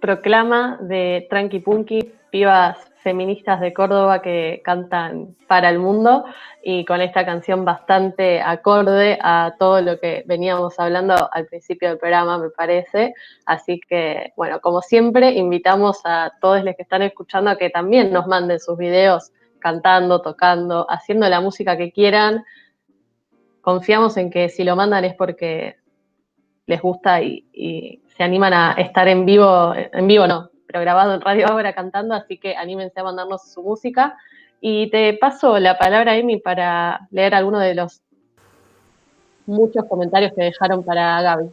proclama de Tranqui Punky, pibas feministas de Córdoba que cantan para el mundo, y con esta canción bastante acorde a todo lo que veníamos hablando al principio del programa, me parece. Así que, bueno, como siempre, invitamos a todos los que están escuchando a que también nos manden sus videos cantando, tocando, haciendo la música que quieran. Confiamos en que si lo mandan es porque les gusta y se animan a estar en vivo no, pero grabado en Radio Ágora cantando, así que anímense a mandarnos su música. Y te paso la palabra, Emi, para leer alguno de los muchos comentarios que dejaron para Gaby.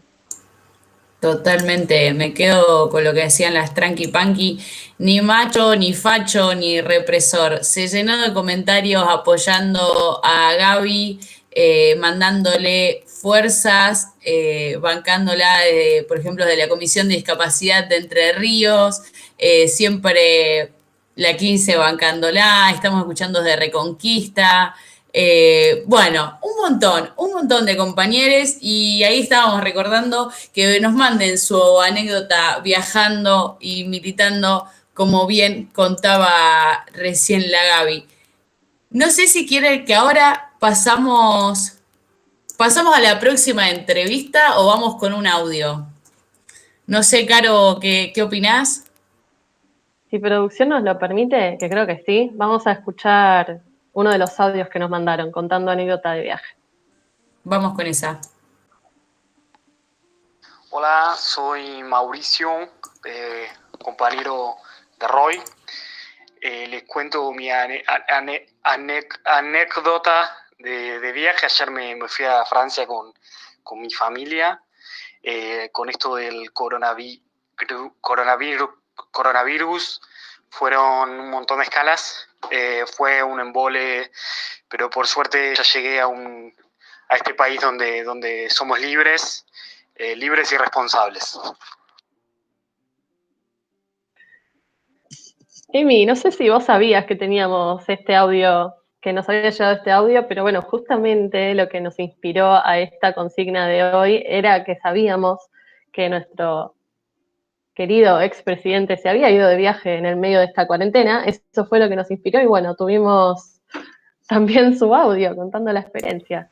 Totalmente, me quedo con lo que decían las tranqui panqui, ni macho, ni facho, ni represor. Se llenó de comentarios apoyando a Gaby, mandándole fuerzas, bancándola, por ejemplo, de la Comisión de Discapacidad de Entre Ríos, siempre la 15 bancándola, estamos escuchando desde Reconquista. Bueno, un montón de compañeros, y ahí estábamos recordando que nos manden su anécdota viajando y militando, como bien contaba recién la Gaby. No sé si quiere que ahora pasamos a la próxima entrevista o vamos con un audio. No sé, Caro, ¿qué opinás? Si producción nos lo permite, que creo que sí, vamos a escuchar uno de los audios que nos mandaron contando anécdota de viaje. Vamos con esa. Hola, soy Mauricio, compañero de Roy. Les cuento mi anécdota de viaje. Ayer me fui a Francia con mi familia. Con esto del coronavirus fueron un montón de escalas. Fue un embole, pero por suerte ya llegué a este país donde somos libres y responsables. Emi, no sé si vos sabías que teníamos este audio, que nos había llegado este audio, pero bueno, justamente lo que nos inspiró a esta consigna de hoy era que sabíamos que nuestro querido expresidente se había ido de viaje en el medio de esta cuarentena. Eso fue lo que nos inspiró y bueno, tuvimos también su audio contando la experiencia.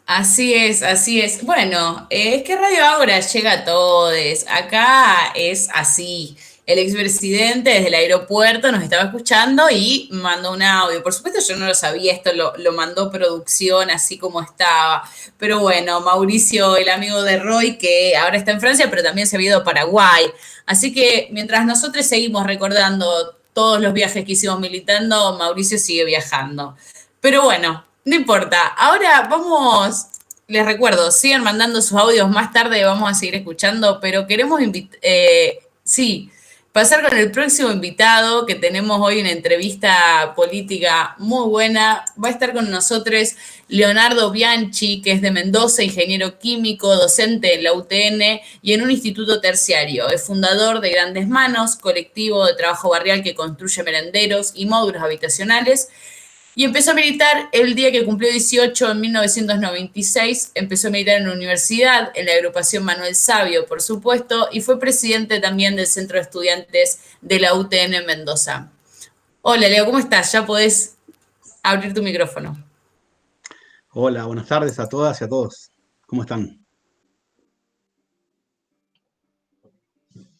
Así es, así es. Bueno, es que Radio Ágora llega a todos. Acá es así. El expresidente desde el aeropuerto nos estaba escuchando y mandó un audio. Por supuesto yo no lo sabía, esto lo mandó producción así como estaba. Pero bueno, Mauricio, el amigo de Roy, que ahora está en Francia, pero también se ha ido a Paraguay. Así que mientras nosotros seguimos recordando todos los viajes que hicimos militando, Mauricio sigue viajando. Pero bueno, no importa. Ahora vamos, les recuerdo, sigan mandando sus audios más tarde, vamos a seguir escuchando, pero queremos pasar con el próximo invitado, que tenemos hoy una entrevista política muy buena. Va a estar con nosotros Leonardo Bianchi, que es de Mendoza, ingeniero químico, docente en la UTN y en un instituto terciario. Es fundador de Grandes Manos, colectivo de trabajo barrial que construye merenderos y módulos habitacionales. Y empezó a militar el día que cumplió 18, en 1996. Empezó a militar en la universidad, en la agrupación Manuel Sabio, por supuesto, y fue presidente también del Centro de Estudiantes de la UTN en Mendoza. Hola, Leo, ¿cómo estás? Ya podés abrir tu micrófono. Hola, buenas tardes a todas y a todos. ¿Cómo están?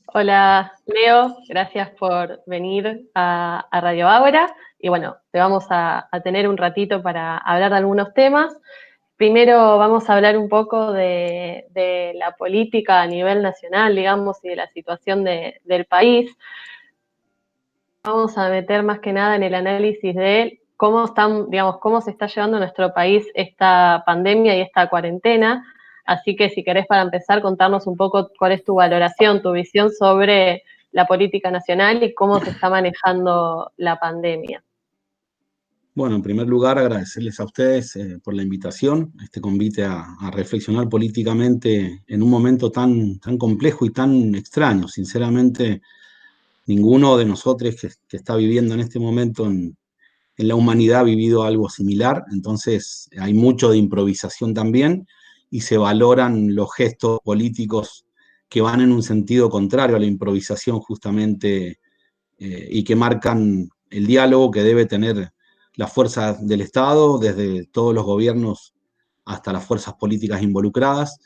Hola, Leo, gracias por venir a Radio Ágora. Y bueno, te vamos a tener un ratito para hablar de algunos temas. Primero vamos a hablar un poco de la política a nivel nacional, digamos, y de la situación del país. Vamos a meter más que nada en el análisis de cómo cómo se está llevando a nuestro país esta pandemia y esta cuarentena. Así que si querés, para empezar, contarnos un poco cuál es tu valoración, tu visión sobre la política nacional y cómo se está manejando la pandemia. Bueno, en primer lugar, agradecerles a ustedes por la invitación, este convite a reflexionar políticamente en un momento tan complejo y tan extraño. Sinceramente, ninguno de nosotros que está viviendo en este momento en la humanidad ha vivido algo similar, entonces hay mucho de improvisación también y se valoran los gestos políticos que van en un sentido contrario a la improvisación justamente y que marcan el diálogo que debe tener las fuerzas del Estado, desde todos los gobiernos hasta las fuerzas políticas involucradas.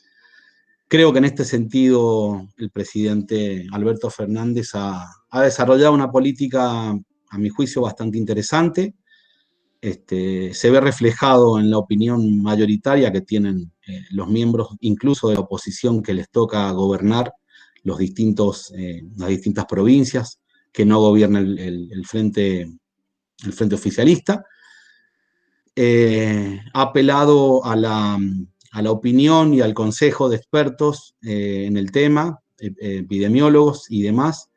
Creo que en este sentido el presidente Alberto Fernández ha desarrollado una política, a mi juicio, bastante interesante. Se ve reflejado en la opinión mayoritaria que tienen los miembros, incluso de la oposición que les toca gobernar las distintas provincias, que no gobierna el frente oficialista. Ha apelado a la opinión y al consejo de expertos en el tema, epidemiólogos y demás.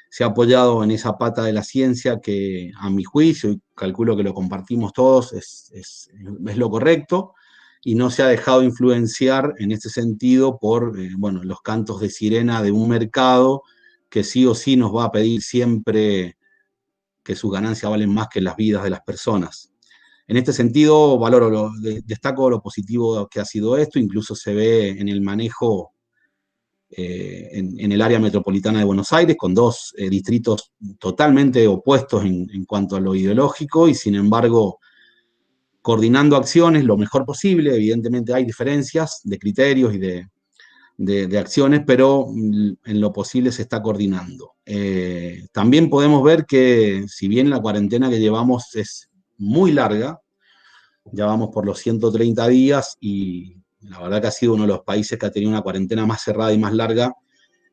Se ha apoyado en esa pata de la ciencia que, a mi juicio, y calculo que lo compartimos todos, es lo correcto, y no se ha dejado influenciar en este sentido por los cantos de sirena de un mercado que sí o sí nos va a pedir siempre que sus ganancias valen más que las vidas de las personas. En este sentido, destaco lo positivo que ha sido esto, incluso se ve en el manejo en el área metropolitana de Buenos Aires, con dos distritos totalmente opuestos en cuanto a lo ideológico, y sin embargo, coordinando acciones lo mejor posible. Evidentemente hay diferencias de criterios y de acciones, pero en lo posible se está coordinando. También podemos ver que, si bien la cuarentena que llevamos es muy larga, ya vamos por los 130 días y la verdad que ha sido uno de los países que ha tenido una cuarentena más cerrada y más larga,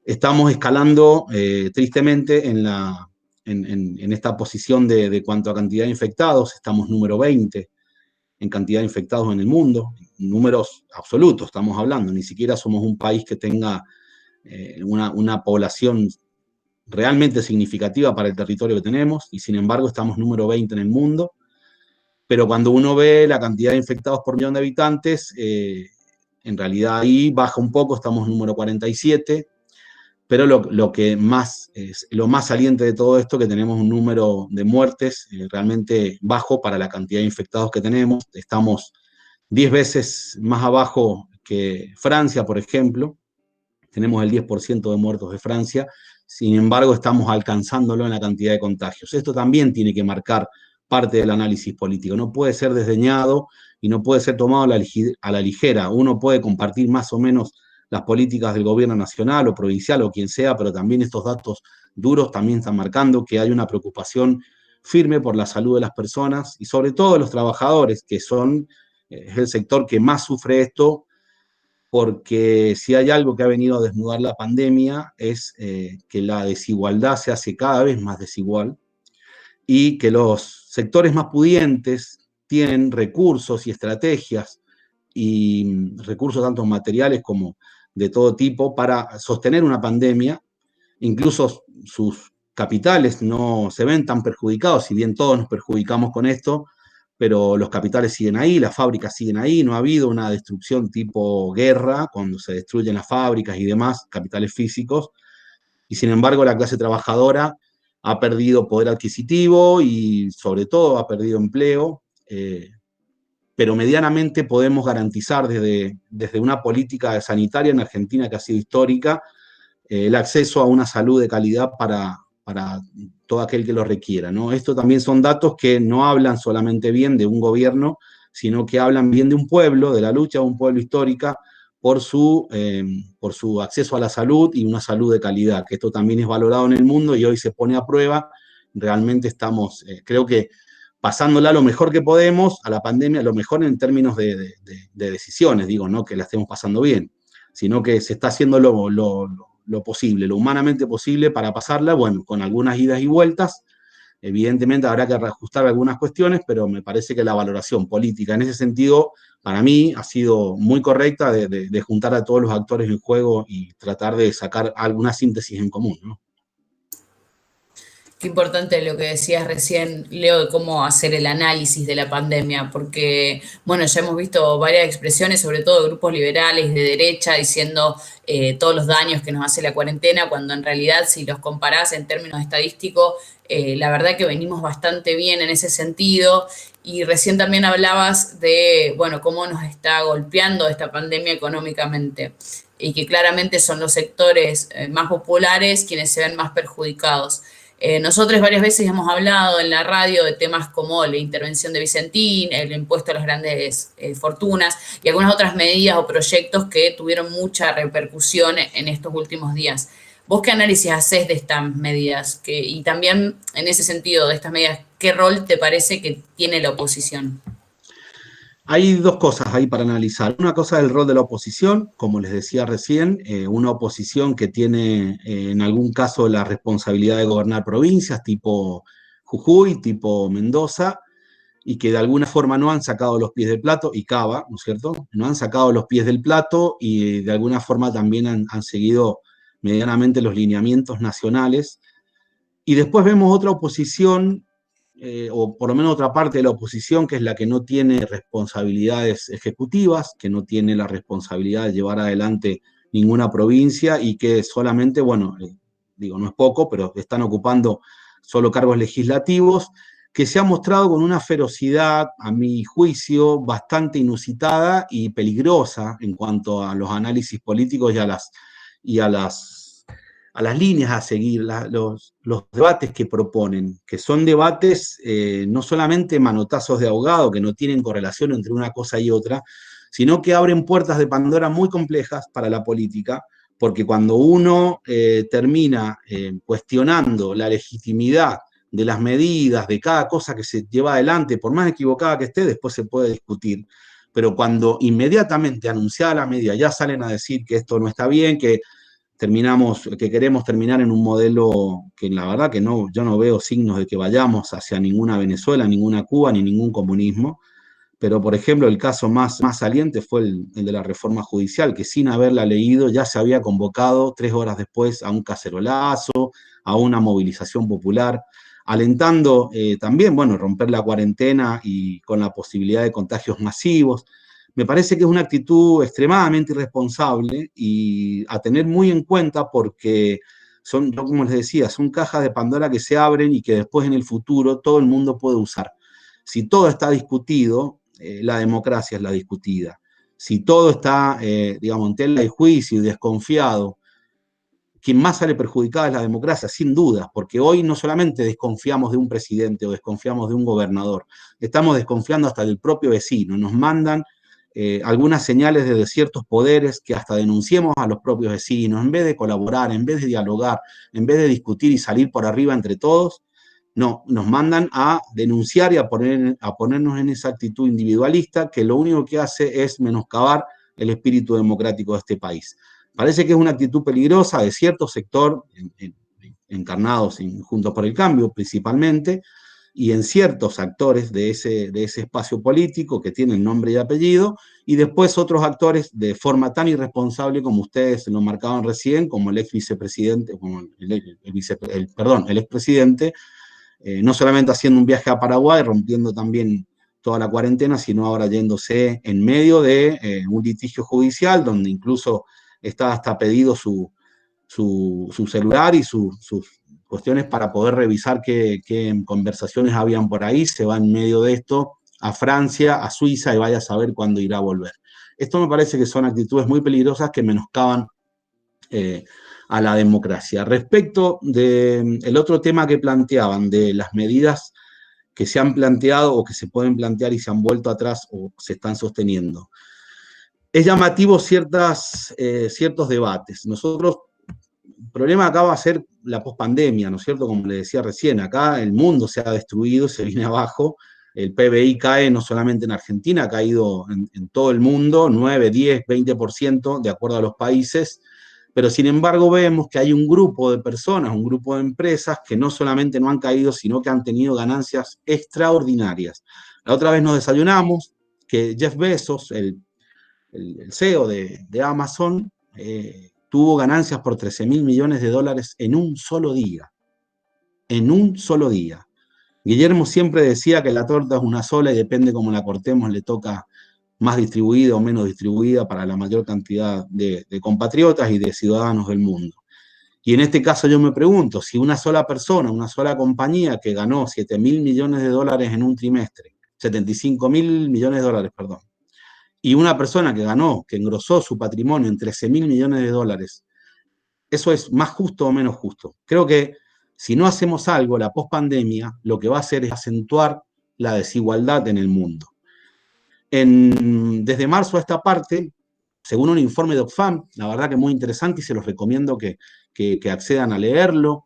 estamos escalando tristemente en esta posición de cuanto a cantidad de infectados. Estamos número 20 en cantidad de infectados en el mundo, números absolutos estamos hablando, ni siquiera somos un país que tenga una población realmente significativa para el territorio que tenemos, y sin embargo estamos número 20 en el mundo. Pero cuando uno ve la cantidad de infectados por millón de habitantes, en realidad ahí baja un poco, estamos número 47, pero lo más saliente de todo esto, que tenemos un número de muertes realmente bajo para la cantidad de infectados que tenemos. Estamos 10 veces más abajo que Francia, por ejemplo. Tenemos el 10% de muertos de Francia, sin embargo estamos alcanzándolo en la cantidad de contagios. Esto también tiene que marcar parte del análisis político. No puede ser desdeñado y no puede ser tomado a la ligera. Uno puede compartir más o menos las políticas del gobierno nacional o provincial o quien sea, pero también estos datos duros también están marcando que hay una preocupación firme por la salud de las personas y sobre todo de los trabajadores, que son el sector que más sufre esto, porque si hay algo que ha venido a desnudar la pandemia es que la desigualdad se hace cada vez más desigual y que los sectores más pudientes tienen recursos y estrategias y recursos tanto materiales como de todo tipo para sostener una pandemia. Incluso sus capitales no se ven tan perjudicados, si bien todos nos perjudicamos con esto, pero los capitales siguen ahí, las fábricas siguen ahí, no ha habido una destrucción tipo guerra, cuando se destruyen las fábricas y demás, capitales físicos, y sin embargo la clase trabajadora ha perdido poder adquisitivo y sobre todo ha perdido empleo, pero medianamente podemos garantizar desde una política sanitaria en Argentina que ha sido histórica, el acceso a una salud de calidad para todo aquel que lo requiera, ¿no? Esto también son datos que no hablan solamente bien de un gobierno, sino que hablan bien de un pueblo, de la lucha de un pueblo histórica por su acceso a la salud y una salud de calidad, que esto también es valorado en el mundo y hoy se pone a prueba. Realmente estamos, creo que, pasándola lo mejor que podemos a la pandemia, lo mejor en términos de decisiones, digo, no que la estemos pasando bien, sino que se está haciendo lo posible, lo humanamente posible para pasarla, bueno, con algunas idas y vueltas. Evidentemente habrá que reajustar algunas cuestiones, pero me parece que la valoración política en ese sentido, para mí, ha sido muy correcta de juntar a todos los actores en juego y tratar de sacar alguna síntesis en común, ¿no? Qué importante lo que decías recién, Leo, de cómo hacer el análisis de la pandemia, porque, bueno, ya hemos visto varias expresiones, sobre todo de grupos liberales de derecha, diciendo todos los daños que nos hace la cuarentena, cuando en realidad, si los comparás en términos estadísticos, la verdad que venimos bastante bien en ese sentido. Y recién también hablabas de, bueno, cómo nos está golpeando esta pandemia económicamente. y que claramente son los sectores más populares quienes se ven más perjudicados. Nosotros varias veces hemos hablado en la radio de temas como la intervención de Vicentín, el impuesto a las grandes fortunas y algunas otras medidas o proyectos que tuvieron mucha repercusión en estos últimos días. ¿Vos qué análisis hacés de estas medidas? Y también, en ese sentido, de estas medidas, ¿qué rol te parece que tiene la oposición? Hay dos cosas ahí para analizar. Una cosa es el rol de la oposición, como les decía recién, una oposición que tiene en algún caso la responsabilidad de gobernar provincias tipo Jujuy, tipo Mendoza, y que de alguna forma no han sacado los pies del plato, y Cava, ¿no es cierto? No han sacado los pies del plato y de alguna forma también han seguido medianamente los lineamientos nacionales. Y después vemos otra oposición, o por lo menos otra parte de la oposición, que es la que no tiene responsabilidades ejecutivas, que no tiene la responsabilidad de llevar adelante ninguna provincia y que solamente, bueno, digo, no es poco, pero están ocupando solo cargos legislativos, que se ha mostrado con una ferocidad, a mi juicio, bastante inusitada y peligrosa en cuanto a los análisis políticos y a las líneas a seguir, los debates que proponen, que son debates no solamente manotazos de ahogado, que no tienen correlación entre una cosa y otra, sino que abren puertas de Pandora muy complejas para la política, porque cuando uno termina cuestionando la legitimidad de las medidas, de cada cosa que se lleva adelante, por más equivocada que esté, después se puede discutir, pero cuando inmediatamente anunciada la medida ya salen a decir que esto no está bien, que queremos terminar en un modelo que la verdad que no, yo no veo signos de que vayamos hacia ninguna Venezuela, ninguna Cuba, ni ningún comunismo, pero por ejemplo el caso más saliente fue el de la reforma judicial, que sin haberla leído ya se había convocado 3 horas después a un cacerolazo, a una movilización popular, alentando también, bueno, romper la cuarentena y con la posibilidad de contagios masivos. Me parece que es una actitud extremadamente irresponsable y a tener muy en cuenta porque son, como les decía, son cajas de Pandora que se abren y que después en el futuro todo el mundo puede usar. Si todo está discutido, la democracia es la discutida. Si todo está, digamos, en tela de juicio y desconfiado, quien más sale perjudicada es la democracia, sin duda, porque hoy no solamente desconfiamos de un presidente o desconfiamos de un gobernador, estamos desconfiando hasta del propio vecino. Nos mandan algunas señales desde ciertos poderes que hasta denunciemos a los propios vecinos, en vez de colaborar, en vez de dialogar, en vez de discutir y salir por arriba entre todos, no, nos mandan a denunciar y a ponernos en esa actitud individualista que lo único que hace es menoscabar el espíritu democrático de este país. Parece que es una actitud peligrosa de cierto sector, encarnados en Juntos por el Cambio principalmente, y en ciertos actores de ese espacio político que tienen nombre y apellido, y después otros actores de forma tan irresponsable como ustedes lo marcaban recién, como el ex vicepresidente, como el expresidente, no solamente haciendo un viaje a Paraguay, rompiendo también toda la cuarentena, sino ahora yéndose en medio de un litigio judicial, donde incluso está hasta pedido su celular y sus cuestiones para poder revisar qué conversaciones habían por ahí, se va en medio de esto a Francia, a Suiza, y vaya a saber cuándo irá a volver. Esto me parece que son actitudes muy peligrosas que menoscaban a la democracia. Respecto del otro tema que planteaban, de las medidas que se han planteado o que se pueden plantear y se han vuelto atrás o se están sosteniendo. Es llamativo ciertos debates. Nosotros, el problema acá va a ser la pospandemia, ¿no es cierto? Como le decía recién, acá el mundo se ha destruido, se viene abajo, el PBI cae no solamente en Argentina, ha caído en todo el mundo, 9, 10, 20% de acuerdo a los países, pero sin embargo vemos que hay un grupo de personas, un grupo de empresas que no solamente no han caído, sino que han tenido ganancias extraordinarias. La otra vez nos desayunamos que Jeff Bezos, el CEO de Amazon, tuvo ganancias por $13.000 millones en un solo día. En un solo día. Guillermo siempre decía que la torta es una sola y depende cómo la cortemos, le toca más distribuida o menos distribuida para la mayor cantidad de compatriotas y de ciudadanos del mundo. Y en este caso yo me pregunto, si una sola persona, una sola compañía que ganó $7.000 millones en un trimestre, $75.000 millones, perdón, y una persona que engrosó su patrimonio en 13.000 millones de dólares, ¿eso es más justo o menos justo? Creo que si no hacemos algo, la pospandemia lo que va a hacer es acentuar la desigualdad en el mundo. Desde marzo a esta parte, según un informe de Oxfam, la verdad que muy interesante y se los recomiendo que accedan a leerlo,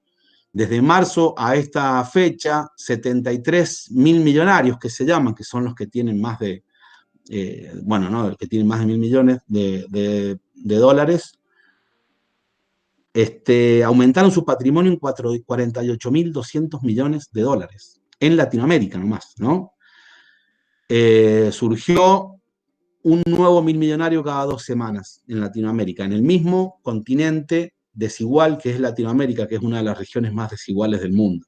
desde marzo a esta fecha, 73.000 millonarios que se llaman, que son los que tienen más de, que tienen más de 1.000 millones de dólares, aumentaron su patrimonio en 48.200 millones de dólares, en Latinoamérica nomás, ¿no? Surgió un nuevo 1.000 millonario cada 2 semanas en Latinoamérica, en el mismo continente desigual que es Latinoamérica, que es una de las regiones más desiguales del mundo.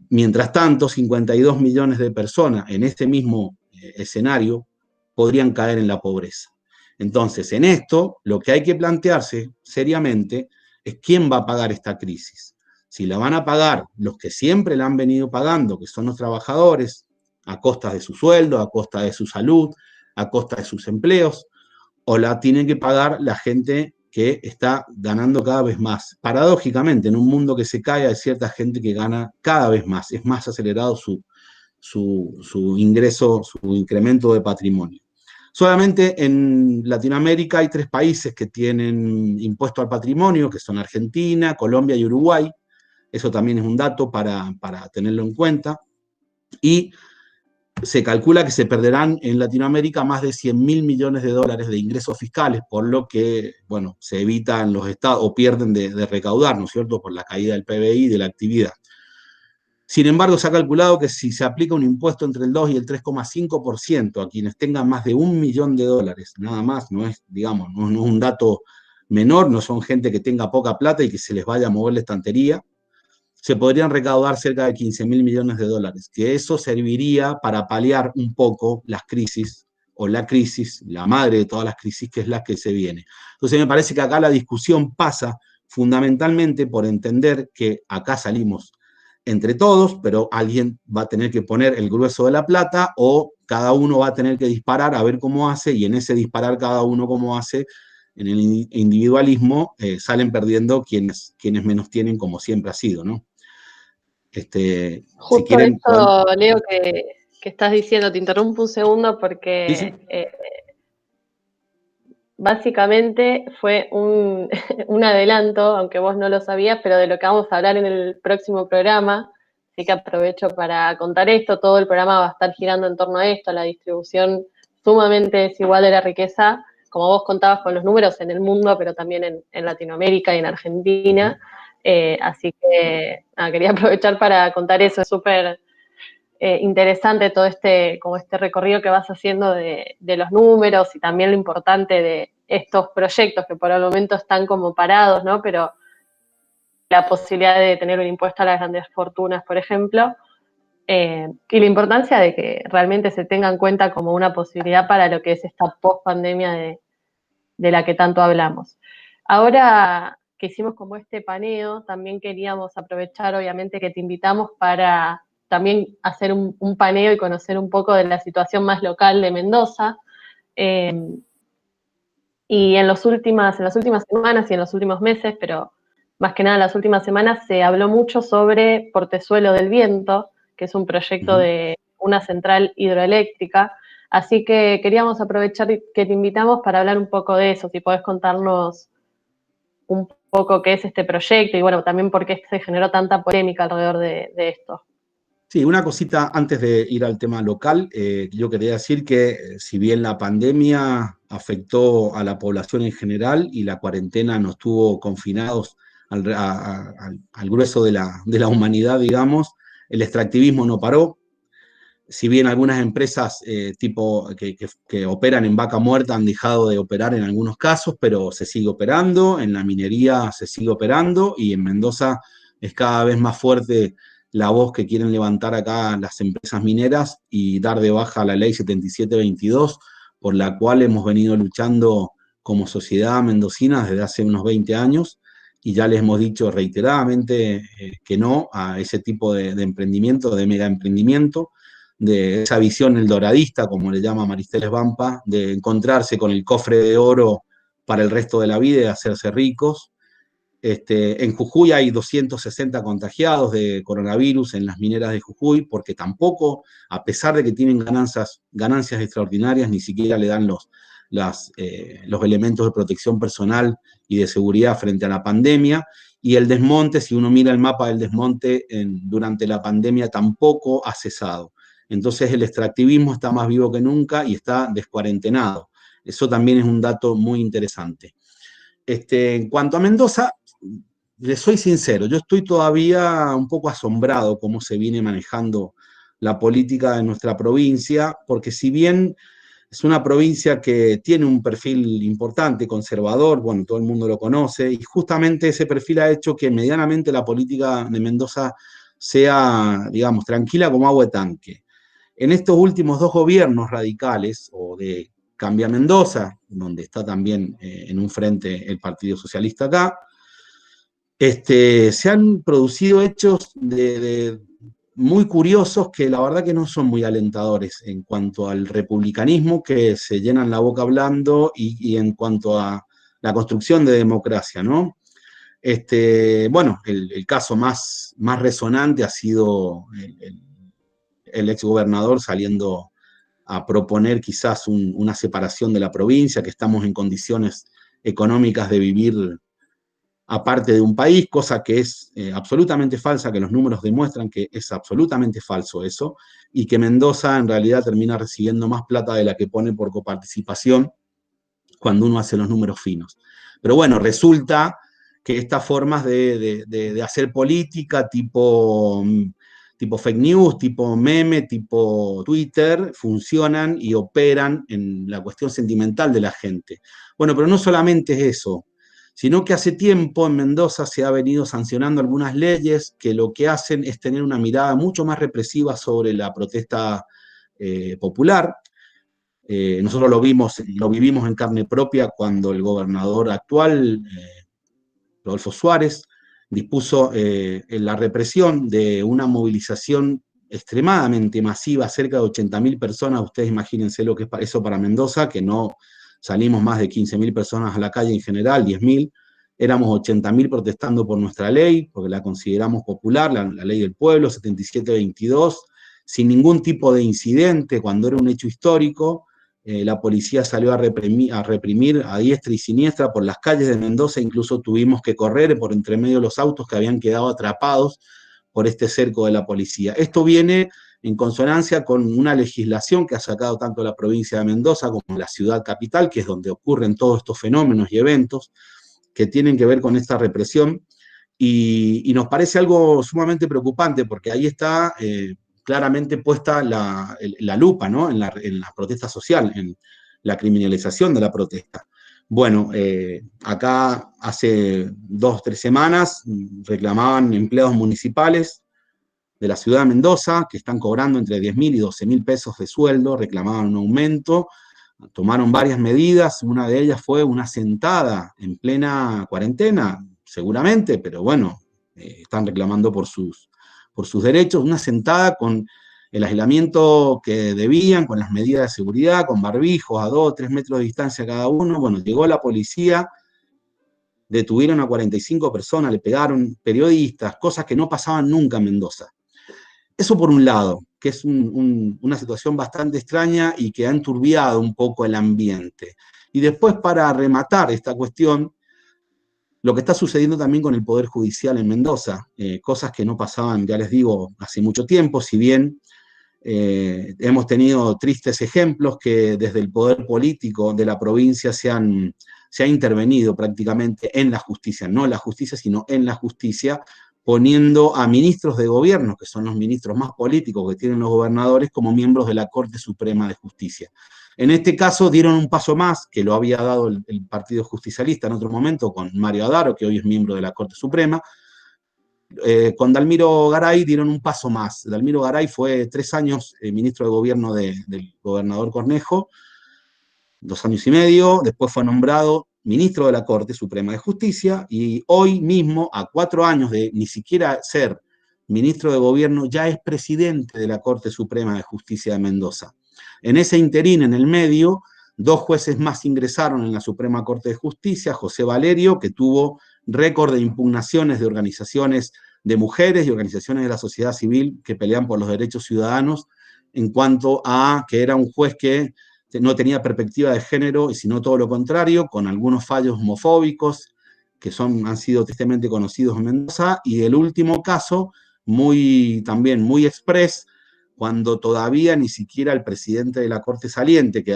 Mientras tanto, 52 millones de personas en este mismo escenario podrían caer en la pobreza. Entonces, en esto, lo que hay que plantearse seriamente es quién va a pagar esta crisis. Si la van a pagar los que siempre la han venido pagando, que son los trabajadores, a costa de su sueldo, a costa de su salud, a costa de sus empleos, o la tiene que pagar la gente que está ganando cada vez más. Paradójicamente, en un mundo que se cae, hay cierta gente que gana cada vez más, es más acelerado su ingreso, su incremento de patrimonio. Solamente en Latinoamérica hay 3 países que tienen impuesto al patrimonio, que son Argentina, Colombia y Uruguay. Eso también es un dato para tenerlo en cuenta. Y se calcula que se perderán en Latinoamérica más de 100.000 millones de dólares de ingresos fiscales, por lo que, bueno, se evitan los estados, o pierden de recaudar, ¿no es cierto?, por la caída del PBI y de la actividad. Sin embargo, se ha calculado que si se aplica un impuesto entre el 2 y el 3,5% a quienes tengan más de 1 millón de dólares, nada más, no es, digamos, no es un dato menor, no son gente que tenga poca plata y que se les vaya a mover la estantería, se podrían recaudar cerca de 15.000 millones de dólares, que eso serviría para paliar un poco las crisis, o la crisis, la madre de todas las crisis, que es la que se viene. Entonces me parece que acá la discusión pasa fundamentalmente por entender que acá salimos entre todos, pero alguien va a tener que poner el grueso de la plata, o cada uno va a tener que disparar a ver cómo hace, y en ese disparar cada uno cómo hace, en el individualismo, salen perdiendo quienes menos tienen, como siempre ha sido, ¿no? Justo si quieren, esto, Leo, que estás diciendo, te interrumpo un segundo porque ¿sí? básicamente fue un adelanto, aunque vos no lo sabías, pero de lo que vamos a hablar en el próximo programa. Así que aprovecho para contar esto. Todo el programa va a estar girando en torno a esto, a la distribución sumamente desigual de la riqueza, como vos contabas con los números en el mundo, pero también en Latinoamérica y en Argentina. Así que quería aprovechar para contar eso. Es súper interesante todo como este recorrido que vas haciendo de los números, y también lo importante de estos proyectos que por el momento están como parados, ¿no? Pero la posibilidad de tener un impuesto a las grandes fortunas, por ejemplo, y la importancia de que realmente se tenga en cuenta como una posibilidad para lo que es esta post-pandemia de la que tanto hablamos. Ahora que hicimos como este paneo, también queríamos aprovechar, obviamente, que te invitamos para también hacer un paneo y conocer un poco de la situación más local de Mendoza. Y en las últimas semanas y en los últimos meses, pero más que nada en las últimas semanas, se habló mucho sobre Portezuelo del Viento, que es un proyecto de una central hidroeléctrica. Así que queríamos aprovechar que te invitamos para hablar un poco de eso, si podés contarnos un poco qué es este proyecto y, bueno, también por qué se generó tanta polémica alrededor de esto. Sí, una cosita antes de ir al tema local. Yo quería decir que si bien la pandemia afectó a la población en general y la cuarentena nos tuvo confinados al grueso de la humanidad, digamos, el extractivismo no paró. Si bien algunas empresas que operan en vaca muerta han dejado de operar en algunos casos, pero se sigue operando, en la minería se sigue operando, y en Mendoza es cada vez más fuerte la voz que quieren levantar acá las empresas mineras y dar de baja la ley 7722, por la cual hemos venido luchando como sociedad mendocina desde hace unos 20 años, y ya les hemos dicho reiteradamente que no a ese tipo de emprendimiento, de mega emprendimiento, de esa visión eldoradista, como le llama Maristeles Vampa, de encontrarse con el cofre de oro para el resto de la vida y hacerse ricos. En Jujuy hay 260 contagiados de coronavirus en las mineras de Jujuy, porque tampoco, a pesar de que tienen ganancias extraordinarias, ni siquiera le dan los elementos de protección personal y de seguridad frente a la pandemia. Y el desmonte, si uno mira el mapa del desmonte, durante la pandemia tampoco ha cesado. Entonces el extractivismo está más vivo que nunca y está descuarentenado. Eso también es un dato muy interesante. En cuanto a Mendoza, les soy sincero, yo estoy todavía un poco asombrado cómo se viene manejando la política de nuestra provincia, porque si bien es una provincia que tiene un perfil importante, conservador, bueno, todo el mundo lo conoce, y justamente ese perfil ha hecho que medianamente la política de Mendoza sea, digamos, tranquila como agua de tanque. En estos últimos 2 gobiernos radicales, o de Cambia Mendoza, donde está también en un frente el Partido Socialista acá, se han producido hechos muy curiosos que la verdad que no son muy alentadores en cuanto al republicanismo, que se llenan la boca hablando, y en cuanto a la construcción de democracia, ¿no? Bueno, el caso más resonante ha sido el exgobernador saliendo a proponer quizás una separación de la provincia, que estamos en condiciones económicas de vivir aparte de un país, cosa que es absolutamente falsa, que los números demuestran que es absolutamente falso eso, y que Mendoza en realidad termina recibiendo más plata de la que pone por coparticipación cuando uno hace los números finos. Pero bueno, resulta que estas formas de hacer política tipo fake news, tipo meme, tipo Twitter, funcionan y operan en la cuestión sentimental de la gente. Bueno, pero no solamente es eso, sino que hace tiempo en Mendoza se ha venido sancionando algunas leyes que lo que hacen es tener una mirada mucho más represiva sobre la protesta popular. Nosotros lo vivimos en carne propia cuando el gobernador actual, Rodolfo Suárez, dispuso la represión de una movilización extremadamente masiva, cerca de 80.000 personas. Ustedes imagínense lo que es eso para Mendoza, que no salimos más de 15.000 personas a la calle en general, 10.000. Éramos 80.000 protestando por nuestra ley, porque la consideramos popular, la ley del pueblo, 7722, sin ningún tipo de incidente, cuando era un hecho histórico. La policía salió a reprimir a diestra y siniestra por las calles de Mendoza, incluso tuvimos que correr por entre medio de los autos que habían quedado atrapados por este cerco de la policía. Esto viene en consonancia con una legislación que ha sacado tanto la provincia de Mendoza como la ciudad capital, que es donde ocurren todos estos fenómenos y eventos que tienen que ver con esta represión, y nos parece algo sumamente preocupante, porque ahí está claramente puesta la lupa, ¿no? en la protesta social, en la criminalización de la protesta. Bueno, acá hace 2 o 3 semanas reclamaban empleados municipales de la ciudad de Mendoza, que están cobrando entre 10.000 y 12.000 pesos de sueldo, reclamaban un aumento, tomaron varias medidas, una de ellas fue una sentada en plena cuarentena, seguramente, pero bueno, están reclamando por sus derechos, una sentada con el aislamiento que debían, con las medidas de seguridad, con barbijos a 2 o 3 metros de distancia cada uno. Bueno, llegó la policía, detuvieron a 45 personas, le pegaron periodistas, cosas que no pasaban nunca en Mendoza. Eso por un lado, que es una situación bastante extraña y que ha enturbiado un poco el ambiente. Y después, para rematar esta cuestión, lo que está sucediendo también con el Poder Judicial en Mendoza, cosas que no pasaban, ya les digo, hace mucho tiempo, si bien hemos tenido tristes ejemplos que desde el poder político de la provincia se ha intervenido prácticamente en la justicia, no en la justicia, sino en la justicia, poniendo a ministros de gobierno, que son los ministros más políticos que tienen los gobernadores, como miembros de la Corte Suprema de Justicia. En este caso dieron un paso más, que lo había dado el Partido Justicialista en otro momento, con Mario Adaro, que hoy es miembro de la Corte Suprema. Con Dalmiro Garay dieron un paso más. Dalmiro Garay fue 3 años ministro de gobierno del gobernador Cornejo, 2 años y medio, después fue nombrado ministro de la Corte Suprema de Justicia, y hoy mismo, a 4 años de ni siquiera ser ministro de Gobierno, ya es presidente de la Corte Suprema de Justicia de Mendoza. En ese interín, en el medio, 2 jueces más ingresaron en la Suprema Corte de Justicia, José Valerio, que tuvo récord de impugnaciones de organizaciones de mujeres y organizaciones de la sociedad civil que pelean por los derechos ciudadanos, en cuanto a que era un juez que no tenía perspectiva de género, y sino todo lo contrario, con algunos fallos homofóbicos que han sido tristemente conocidos en Mendoza, y el último caso, también muy express, cuando todavía ni siquiera el presidente de la Corte saliente, que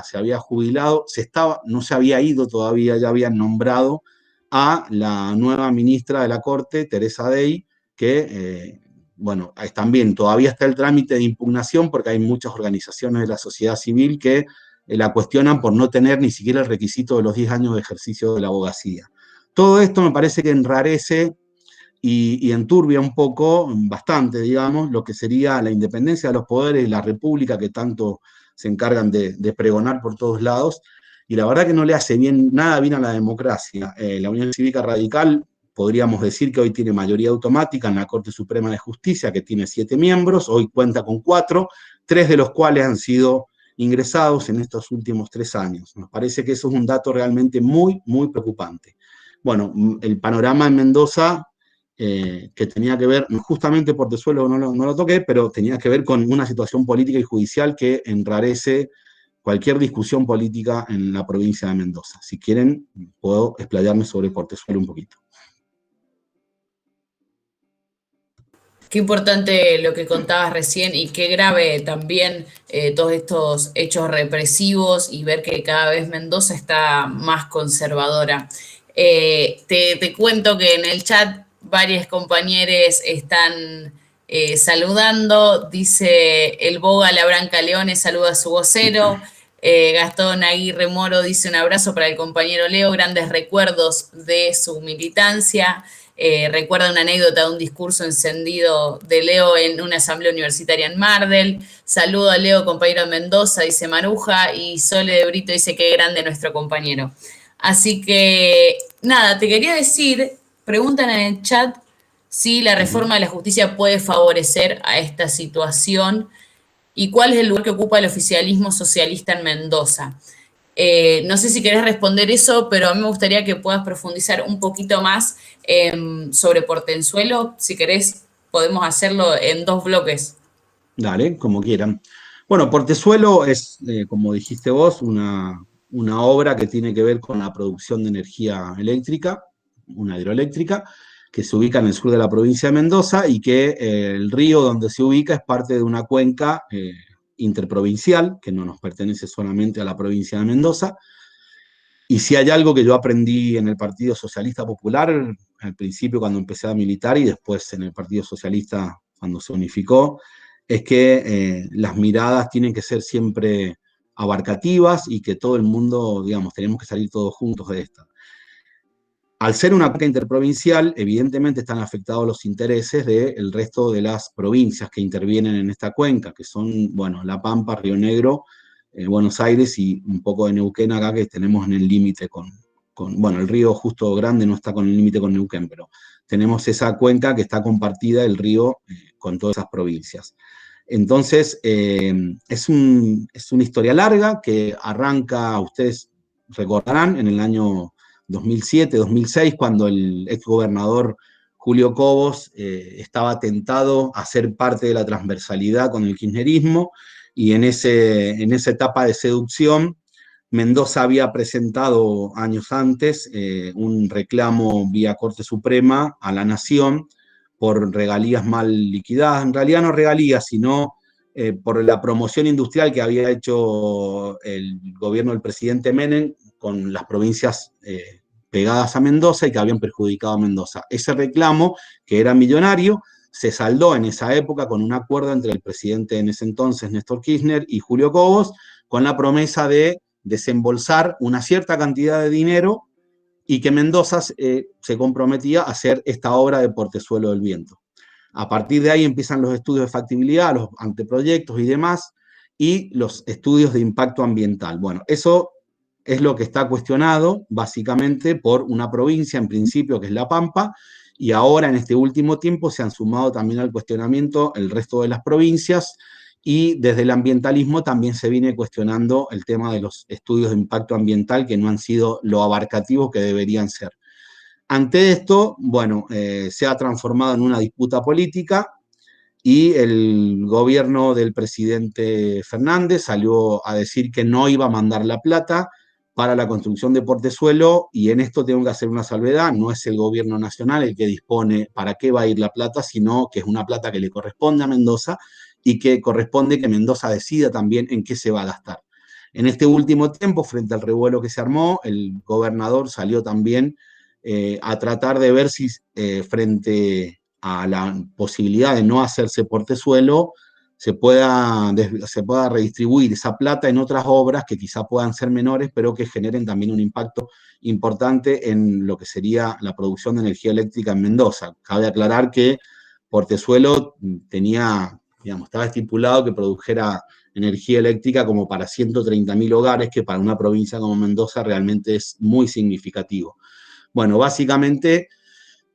se había jubilado, no se había ido todavía, ya habían nombrado a la nueva ministra de la Corte, Teresa Dey, que, bueno, también todavía está el trámite de impugnación porque hay muchas organizaciones de la sociedad civil que la cuestionan por no tener ni siquiera el requisito de los 10 años de ejercicio de la abogacía. Todo esto me parece que enrarece y enturbia un poco, bastante, digamos, lo que sería la independencia de los poderes y la república que tanto se encargan de pregonar por todos lados, y la verdad que no le hace nada bien a la democracia. La Unión Cívica Radical, podríamos decir que hoy tiene mayoría automática en la Corte Suprema de Justicia, que tiene 7 miembros, hoy cuenta con 4, 3 de los cuales han sido ingresados en estos últimos 3 años. Nos parece que eso es un dato realmente muy, muy preocupante. Bueno, el panorama en Mendoza, que tenía que ver, justamente Portezuelo no lo toqué, pero tenía que ver con una situación política y judicial que enrarece cualquier discusión política en la provincia de Mendoza. Si quieren, puedo explayarme sobre Portezuelo un poquito. Qué importante lo que contabas recién y qué grave también todos estos hechos represivos y ver que cada vez Mendoza está más conservadora. Te cuento que en el chat varios compañeros están saludando. Dice el Boga La Branca Leones, saluda a su vocero. Gastón Aguirre Moro dice un abrazo para el compañero Leo, grandes recuerdos de su militancia. Recuerda una anécdota de un discurso encendido de Leo en una asamblea universitaria en Mardel. Saludo a Leo, compañero de Mendoza, dice Maruja, y Sole de Brito dice qué grande nuestro compañero. Así que, nada, te quería decir, preguntan en el chat si la reforma de la justicia puede favorecer a esta situación y cuál es el lugar que ocupa el oficialismo socialista en Mendoza. No sé si querés responder eso, pero a mí me gustaría que puedas profundizar un poquito más sobre Portezuelo. Si querés, podemos hacerlo en 2 bloques. Dale, como quieran. Bueno, Portezuelo es, como dijiste vos, una obra que tiene que ver con la producción de energía eléctrica, una hidroeléctrica, que se ubica en el sur de la provincia de Mendoza y que el río donde se ubica es parte de una cuenca interprovincial, que no nos pertenece solamente a la provincia de Mendoza. Y si hay algo que yo aprendí en el Partido Socialista Popular, al principio cuando empecé a militar y después en el Partido Socialista cuando se unificó, es que las miradas tienen que ser siempre abarcativas y que todo el mundo, digamos, tenemos que salir todos juntos de esta. Al ser una cuenca interprovincial, evidentemente están afectados los intereses del resto de las provincias que intervienen en esta cuenca, que son, bueno, La Pampa, Río Negro, Buenos Aires y un poco de Neuquén acá, que tenemos en el límite bueno, el río Justo Grande no está con el límite con Neuquén, pero tenemos esa cuenca que está compartida, el río, con todas esas provincias. Entonces, es una historia larga que arranca, ustedes recordarán, en el año 2007, 2006, cuando el exgobernador Julio Cobos estaba tentado a ser parte de la transversalidad con el kirchnerismo, y en esa etapa de seducción, Mendoza había presentado años antes un reclamo vía Corte Suprema a la Nación por regalías mal liquidadas, en realidad no regalías, sino por la promoción industrial que había hecho el gobierno del presidente Menem con las provincias pegadas a Mendoza y que habían perjudicado a Mendoza. Ese reclamo, que era millonario, se saldó en esa época con un acuerdo entre el presidente en ese entonces, Néstor Kirchner, y Julio Cobos, con la promesa de desembolsar una cierta cantidad de dinero y que Mendoza se comprometía a hacer esta obra de Portezuelo del Viento. A partir de ahí empiezan los estudios de factibilidad, los anteproyectos y demás, y los estudios de impacto ambiental. Bueno, eso es lo que está cuestionado básicamente por una provincia en principio que es La Pampa y ahora en este último tiempo se han sumado también al cuestionamiento el resto de las provincias, y desde el ambientalismo también se viene cuestionando el tema de los estudios de impacto ambiental, que no han sido lo abarcativos que deberían ser. Ante esto, bueno, se ha transformado en una disputa política, y el gobierno del presidente Fernández salió a decir que no iba a mandar la plata para la construcción de Portezuelo, y en esto tengo que hacer una salvedad: no es el gobierno nacional el que dispone para qué va a ir la plata, sino que es una plata que le corresponde a Mendoza, y que corresponde que Mendoza decida también en qué se va a gastar. En este último tiempo, frente al revuelo que se armó, el gobernador salió también a tratar de ver si frente a la posibilidad de no hacerse Portezuelo, se pueda redistribuir esa plata en otras obras que quizá puedan ser menores, pero que generen también un impacto importante en lo que sería la producción de energía eléctrica en Mendoza. Cabe aclarar que Portezuelo estaba estipulado que produjera energía eléctrica como para 130.000 hogares, que para una provincia como Mendoza realmente es muy significativo. Bueno, básicamente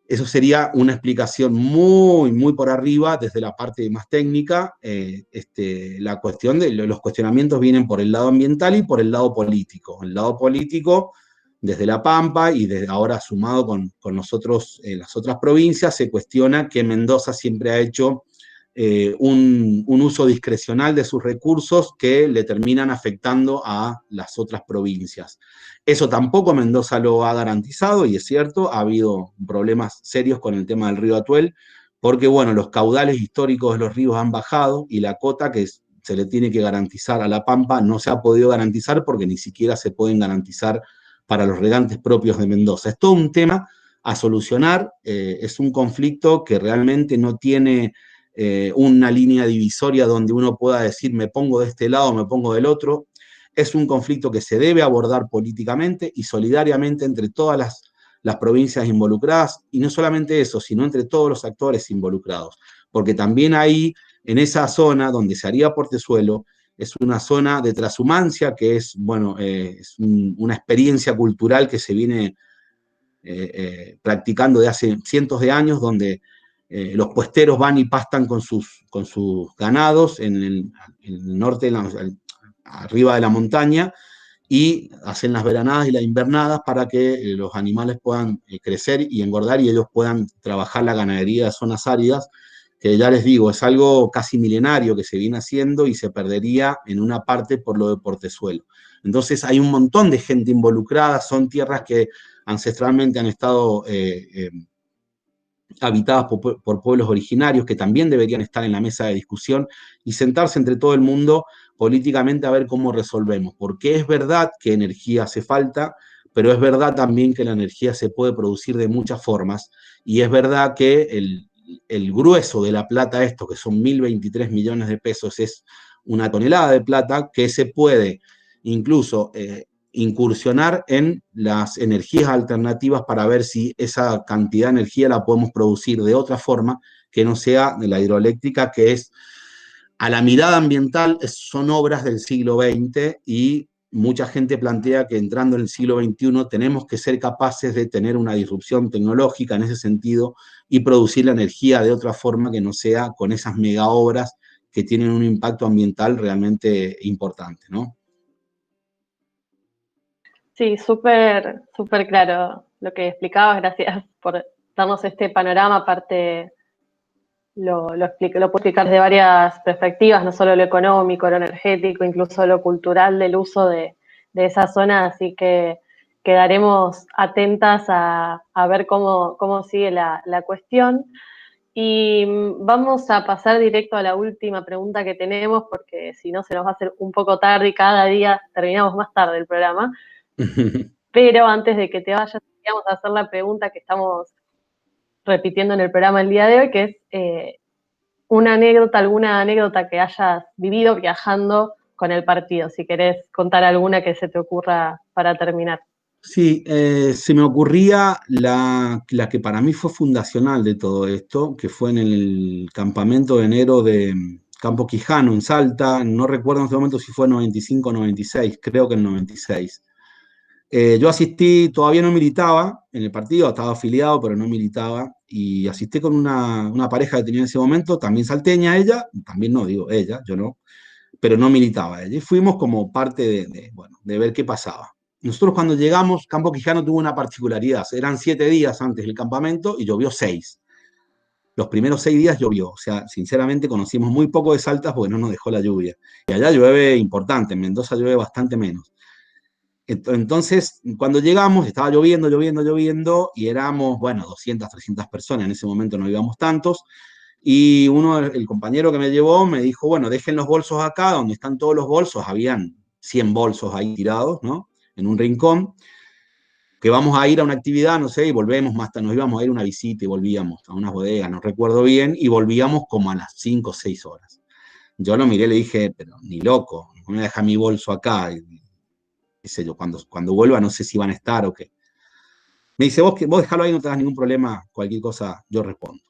eso sería una explicación muy, muy por arriba desde la parte más técnica. La cuestión de los cuestionamientos vienen por el lado ambiental y por el lado político. El lado político, desde La Pampa y desde ahora sumado con nosotros en las otras provincias, se cuestiona que Mendoza siempre ha hecho un uso discrecional de sus recursos que le terminan afectando a las otras provincias. Eso tampoco Mendoza lo ha garantizado, y es cierto, ha habido problemas serios con el tema del río Atuel, porque bueno, los caudales históricos de los ríos han bajado, y la cota que se le tiene que garantizar a La Pampa no se ha podido garantizar, porque ni siquiera se pueden garantizar para los regantes propios de Mendoza. Es todo un tema a solucionar, es un conflicto que realmente no tiene una línea divisoria donde uno pueda decir me pongo de este lado, me pongo del otro. Es un conflicto que se debe abordar políticamente y solidariamente entre todas las provincias involucradas, y no solamente eso, sino entre todos los actores involucrados, porque también ahí, en esa zona donde se haría Portezuelo, es una zona de transhumancia que es, bueno, una experiencia cultural que se viene practicando de hace cientos de años, donde los puesteros van y pastan con sus ganados en el norte, arriba de la montaña, y hacen las veranadas y las invernadas para que los animales puedan crecer y engordar, y ellos puedan trabajar la ganadería de zonas áridas, que ya les digo, es algo casi milenario que se viene haciendo y se perdería en una parte por lo de Portezuelo. Entonces hay un montón de gente involucrada, son tierras que ancestralmente han estado habitadas por pueblos originarios, que también deberían estar en la mesa de discusión y sentarse entre todo el mundo políticamente a ver cómo resolvemos. Porque es verdad que energía hace falta, pero es verdad también que la energía se puede producir de muchas formas, y es verdad que el grueso de la plata, esto que son 1.023 millones de pesos, es una tonelada de plata que se puede incluso incursionar en las energías alternativas para ver si esa cantidad de energía la podemos producir de otra forma que no sea de la hidroeléctrica, que es, a la mirada ambiental, son obras del siglo XX, y mucha gente plantea que entrando en el siglo XXI tenemos que ser capaces de tener una disrupción tecnológica en ese sentido y producir la energía de otra forma que no sea con esas mega obras que tienen un impacto ambiental realmente importante, ¿no? Sí, súper, súper claro lo que explicabas. Gracias por darnos este panorama. Aparte, lo puedo explicar de varias perspectivas, no solo lo económico, lo energético, incluso lo cultural del uso de esa zona. Así que quedaremos atentas a ver cómo sigue la cuestión. Y vamos a pasar directo a la última pregunta que tenemos, porque si no se nos va a hacer un poco tarde y cada día terminamos más tarde el programa. Pero antes de que te vayas, queríamos hacer la pregunta que estamos repitiendo en el programa el día de hoy, que es alguna anécdota que hayas vivido viajando con el partido. Si querés contar alguna que se te ocurra para terminar. Sí, se me ocurría la que para mí fue fundacional de todo esto, que fue en el campamento de enero de Campo Quijano, en Salta. No recuerdo en este momento si fue 95 o 96, creo que el 96. Yo asistí, todavía no militaba en el partido, estaba afiliado, pero no militaba, y asistí con una pareja que tenía en ese momento, también salteña ella, también no, digo ella, yo no, pero no militaba ella. Y fuimos como parte bueno, de ver qué pasaba. Nosotros cuando llegamos, Campo Quijano tuvo una particularidad, eran 7 días antes del campamento y llovió 6. Los primeros 6 días llovió, o sea, sinceramente conocimos muy poco de Salta porque no nos dejó la lluvia. Y allá llueve importante, en Mendoza llueve bastante menos. Entonces, cuando llegamos, estaba lloviendo, lloviendo, lloviendo, y éramos, bueno, 200, 300 personas, en ese momento no íbamos tantos, y el compañero que me llevó me dijo, bueno, dejen los bolsos acá, donde están todos los bolsos, habían 100 bolsos ahí tirados, ¿no? En un rincón, que vamos a ir a una actividad, no sé, y volvemos más tarde, nos íbamos a ir a una visita y volvíamos a unas bodegas, no recuerdo bien, y volvíamos como a las 5 o 6 horas. Yo lo miré y le dije, pero ni loco, no me deja mi bolso acá, qué sé yo, cuando vuelva no sé si van a estar o qué. Me dice, vos dejalo ahí, no te das ningún problema, cualquier cosa yo respondo.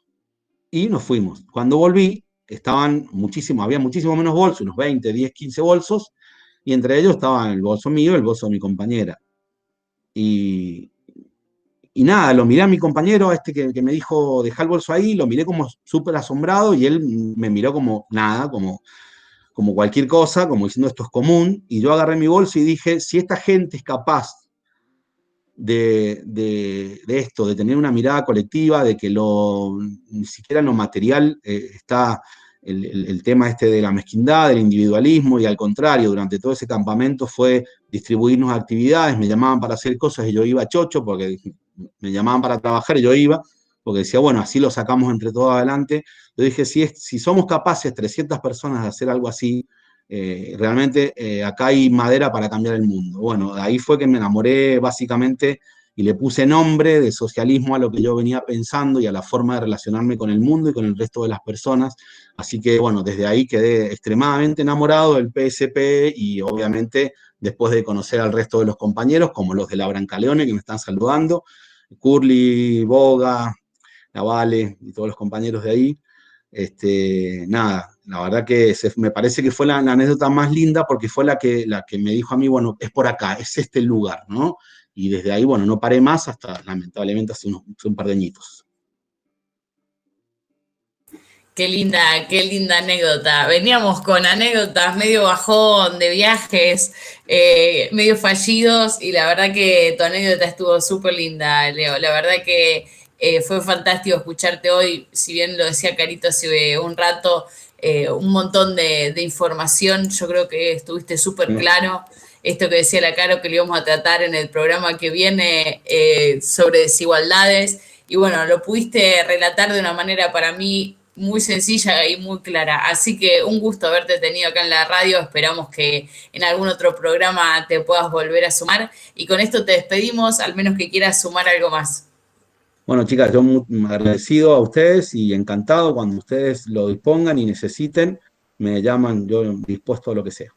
Y nos fuimos. Cuando volví, había muchísimo menos bolsos, unos 20, 10, 15 bolsos, y entre ellos estaban el bolso mío y el bolso de mi compañera. Y, y nada, lo miré a mi compañero, que me dijo, dejá el bolso ahí, lo miré como súper asombrado, y él me miró como nada, como cualquier cosa, como diciendo esto es común, y yo agarré mi bolso y dije, si esta gente es capaz de esto, de tener una mirada colectiva, de que ni siquiera en lo material está el tema de la mezquindad, del individualismo, y al contrario, durante todo ese campamento fue distribuirnos actividades, me llamaban para hacer cosas y yo iba chocho, porque me llamaban para trabajar y yo iba, porque decía, bueno, así lo sacamos entre todos adelante. Yo dije, si somos capaces, 300 personas, de hacer algo así, realmente acá hay madera para cambiar el mundo. Bueno, ahí fue que me enamoré básicamente y le puse nombre de socialismo a lo que yo venía pensando y a la forma de relacionarme con el mundo y con el resto de las personas. Así que bueno, desde ahí quedé extremadamente enamorado del PSP, y obviamente después de conocer al resto de los compañeros, como los de la Brancaleone que me están saludando, Curly, Boga, Navale y todos los compañeros de ahí. Nada, la verdad que me parece que fue la anécdota más linda, porque fue la que me dijo a mí, bueno, es por acá, es este el lugar, ¿no? Y desde ahí, bueno, no paré más hasta, lamentablemente, hace un par de añitos. Qué linda anécdota. Veníamos con anécdotas medio bajón de viajes, medio fallidos, y la verdad que tu anécdota estuvo súper linda, Leo. La verdad que fue fantástico escucharte hoy, si bien lo decía Carito hace un rato, un montón de información. Yo creo que estuviste súper claro. Esto que decía la Caro, que lo íbamos a tratar en el programa que viene sobre desigualdades. Y bueno, lo pudiste relatar de una manera para mí muy sencilla y muy clara. Así que un gusto haberte tenido acá en la radio. Esperamos que en algún otro programa te puedas volver a sumar. Y con esto te despedimos, al menos que quieras sumar algo más. Bueno, chicas, yo muy agradecido a ustedes y encantado. Cuando ustedes lo dispongan y necesiten, me llaman, yo dispuesto a lo que sea.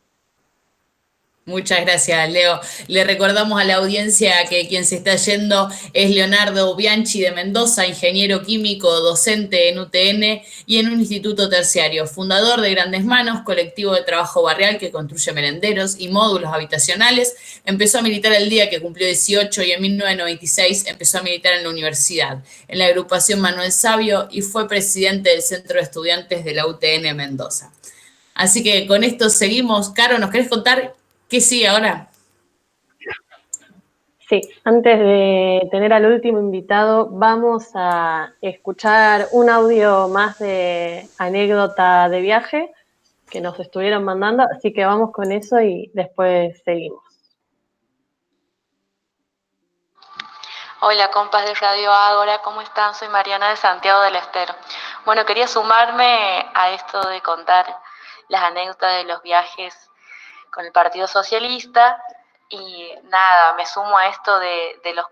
Muchas gracias, Leo. Le recordamos a la audiencia que quien se está yendo es Leonardo Bianchi de Mendoza, ingeniero químico, docente en UTN y en un instituto terciario, fundador de Grandes Manos, colectivo de trabajo barrial que construye merenderos y módulos habitacionales. Empezó a militar el día que cumplió 18 y en 1996 empezó a militar en la universidad, en la agrupación Manuel Sabio, y fue presidente del Centro de Estudiantes de la UTN Mendoza. Así que con esto seguimos. Caro, ¿nos querés contar qué sigue ahora? Sí, antes de tener al último invitado, vamos a escuchar un audio más de anécdota de viaje que nos estuvieron mandando, así que vamos con eso y después seguimos. Hola compas de Radio Ágora, ¿cómo están? Soy Mariana de Santiago del Estero. Bueno, quería sumarme a esto de contar las anécdotas de los viajes con el Partido Socialista y nada, me sumo a esto de los